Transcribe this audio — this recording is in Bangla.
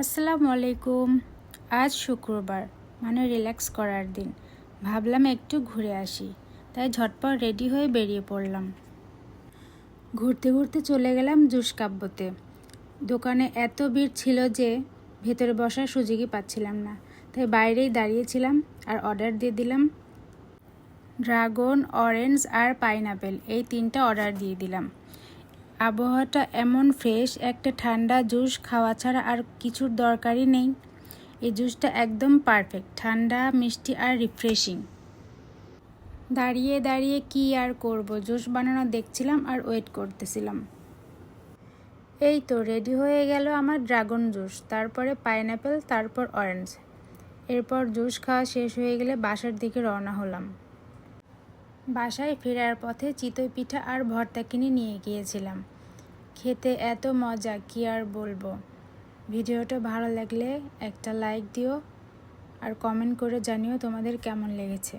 আসসালামু আলাইকুম। আজ শুক্রবার, মানে রিল্যাক্স করার দিন। ভাবলাম একটু ঘুরে আসি, তাই ঝটপট রেডি হয়ে বেরিয়ে পড়লাম। ঘুরতে ঘুরতে চলে গেলাম জুস কাব্যতে। দোকানে এত ভিড় ছিল যে ভেতরে বসার সুযোগই পাচ্ছিলাম না, তাই বাইরেই দাঁড়িয়েছিলাম আর অর্ডার দিয়ে দিলাম ড্রাগন, অরেঞ্জ আর পাইনাপেল, এই তিনটা অর্ডার দিয়ে দিলাম। আবহাওয়াটা এমন ফ্রেশ, একটা ঠান্ডা জুস খাওয়া ছাড়া আর কিছুর দরকারই নেই। এই জুসটা একদম পারফেক্ট, ঠান্ডা, মিষ্টি আর রিফ্রেশিং। দাঁড়িয়ে দাঁড়িয়ে কি আর করব, জুস বানানো দেখছিলাম আর ওয়েট করতেছিলাম। এই তো রেডি হয়ে গেল আমার ড্রাগন জুস, তারপরে পাইনাপেল, তারপর অরেঞ্জ। এরপর জুস খাওয়া শেষ হয়ে গেলে বাসার দিকে রওনা হলাম। বাসায় ফেরার পথে চিতই পিঠা আর ভর্তা কিনে নিয়ে গিয়েছিলাম। খেতে এত মজা, কি আর বলবো। ভিডিওটা ভালো লাগলে একটা লাইক দিও আর কমেন্ট করে জানিও তোমাদের কেমন লেগেছে।